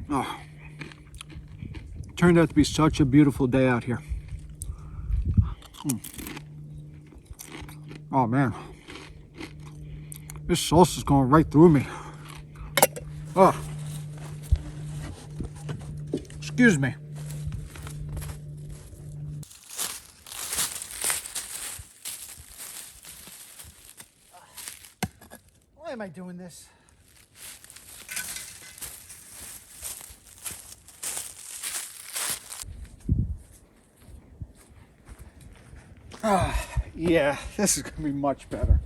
Oh, turned out to be such a beautiful day out here. Oh man, this sauce is going right through me. Oh, excuse me. Why am I doing this? Yeah, this is gonna be much better.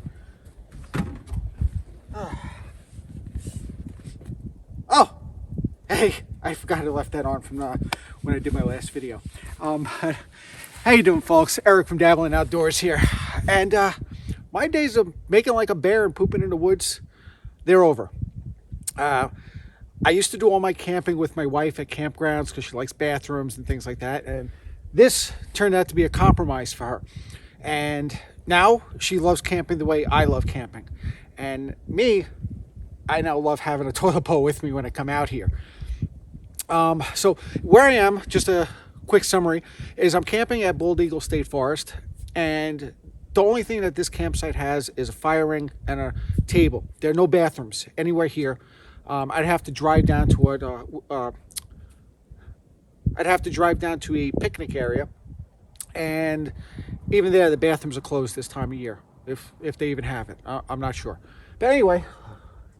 Oh, hey, I forgot I left that on from when I did my last video. How you doing, folks? Eric from Dabbling Outdoors here. And my days of making like a bear and pooping in the woods, they're over. I used to do all my camping with my wife at campgrounds because she likes bathrooms and things like that. And this turned out to be a compromise for her. And now she loves camping the way I love camping. And me, I now love having a toilet bowl with me when I come out here. So where I am, just a quick summary, is I'm camping at Bald Eagle State Forest. And the only thing that this campsite has is a fire ring and a table. There are no bathrooms anywhere here. I'd have to drive down to a picnic area, and even there, the bathrooms are closed this time of year, if they even have it. I'm not sure. But anyway,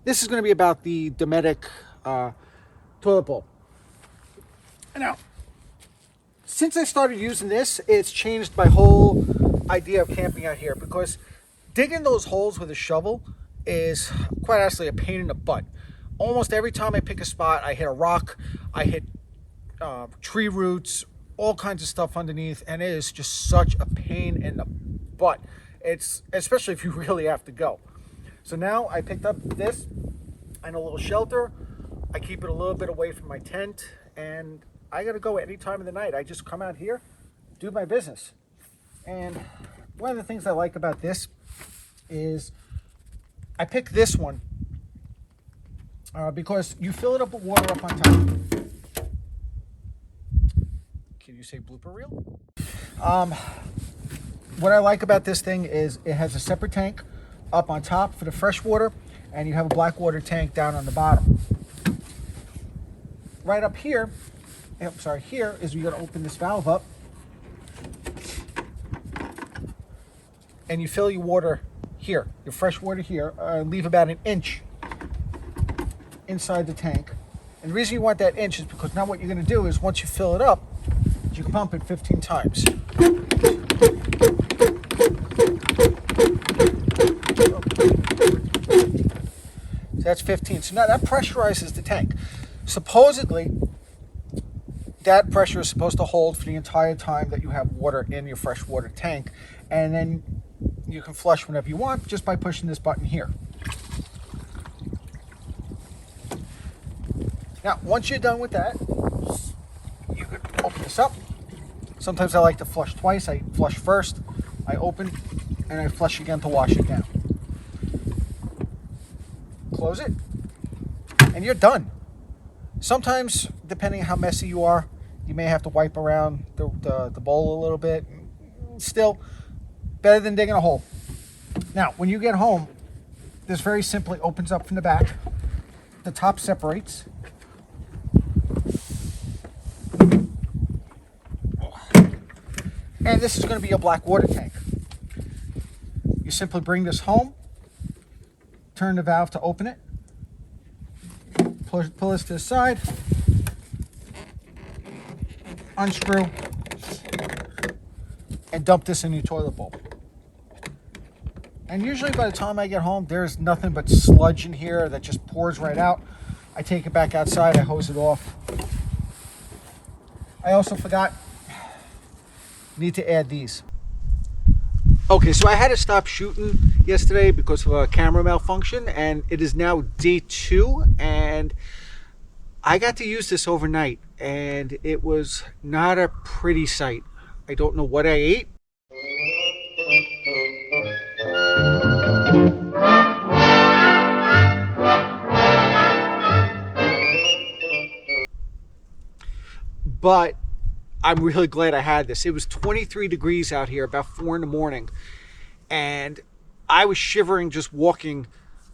this is going to be about the Dometic toilet bowl. Now, since I started using this, it's changed my whole idea of camping out here, because digging those holes with a shovel is quite honestly a pain in the butt. Almost every time I pick a spot, I hit a rock, I hit tree roots, all kinds of stuff underneath, and it is just such a pain in the butt. It's especially if you really have to go. So now I picked up this and a little shelter. I keep it a little bit away from my tent, and I gotta go at any time of the night. I just come out here, do my business. And one of the things I like about this is I picked this one because you fill it up with water up on top. Can you say blooper reel? What I like about this thing is it has a separate tank up on top for the fresh water, and you have a black water tank down on the bottom. Right up here, here is you're gonna open this valve up, and you fill your water here, your fresh water here, leave about an inch inside the tank. And the reason you want that inch is because now what you're going to do is once you fill it up, you can pump it 15 times. So that's 15. So now that pressurizes the tank. Supposedly, that pressure is supposed to hold for the entire time that you have water in your fresh water tank. And then you can flush whenever you want just by pushing this button here. Now, once you're done with that, you can open this up. Sometimes I like to flush twice. I flush first, I open, and I flush again to wash it down. Close it, and you're done. Sometimes, depending on how messy you are, you may have to wipe around the bowl a little bit. Still, better than digging a hole. Now, when you get home, this very simply opens up from the back. The top separates. And this is going to be a black water tank. You simply bring this home, turn the valve to open it, pull this to the side, unscrew, and dump this in your toilet bowl. And usually by the time I get home, there's nothing but sludge in here that just pours right out. I take it back outside, I hose it off. I also forgot, need to add these. Okay, so I had to stop shooting yesterday because of a camera malfunction, and it is now day 2, and I got to use this overnight, and it was not a pretty sight. I don't know what I ate. but I'm really glad I had this. It was 23 degrees out here about 4 in the morning, and I was shivering just walking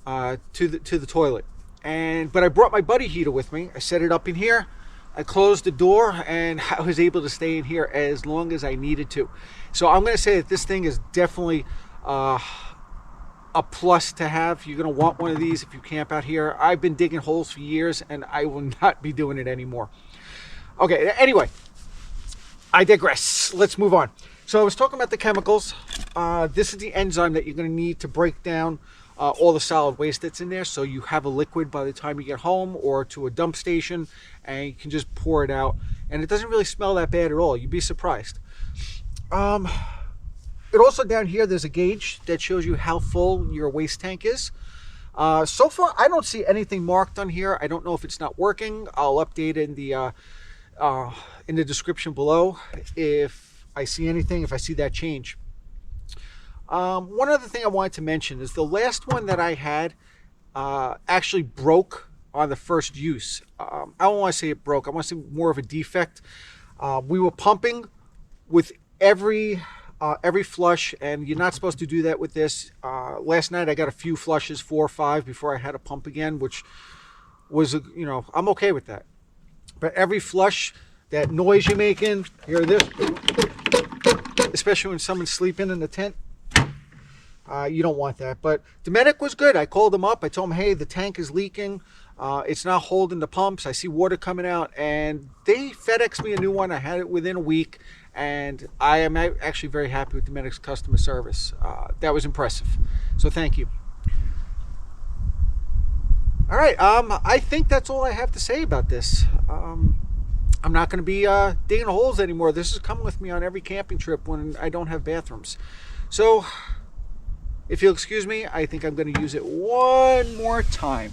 to the toilet. But I brought my buddy heater with me. I set it up in here. I closed the door, and I was able to stay in here as long as I needed to. So I'm going to say that this thing is definitely a plus to have. You're going to want one of these if you camp out here. I've been digging holes for years, and I will not be doing it anymore. Okay, anyway, I digress. Let's move on. So I was talking about the chemicals. This is the enzyme that you're going to need to break down all the solid waste that's in there, so you have a liquid by the time you get home or to a dump station, and you can just pour it out, and it doesn't really smell that bad at all. You'd be surprised. It also, down here, there's a gauge that shows you how full your waste tank is. So far, I don't see anything marked on here. I don't know if it's not working. I'll update it in the description below if I see anything, if I see that change. One other thing I wanted to mention is the last one that I had actually broke on the first use. I don't want to say it broke. I want to say more of a defect. We were pumping with every flush, and you're not supposed to do that with this. Last night I got a few flushes, 4 or 5, before I had to pump again, which was, I'm okay with that. But every flush, that noise you're making, hear this, especially when someone's sleeping in the tent. You don't want that. But Dometic was good. I called them up. I told them, hey, the tank is leaking. It's not holding the pumps. I see water coming out. And they FedExed me a new one. I had it within a week. And I am actually very happy with Dometic's customer service. That was impressive. So thank you. All right. I think that's all I have to say about this. I'm not going to be digging holes anymore. This is coming with me on every camping trip when I don't have bathrooms. So if you'll excuse me, I think I'm going to use it one more time.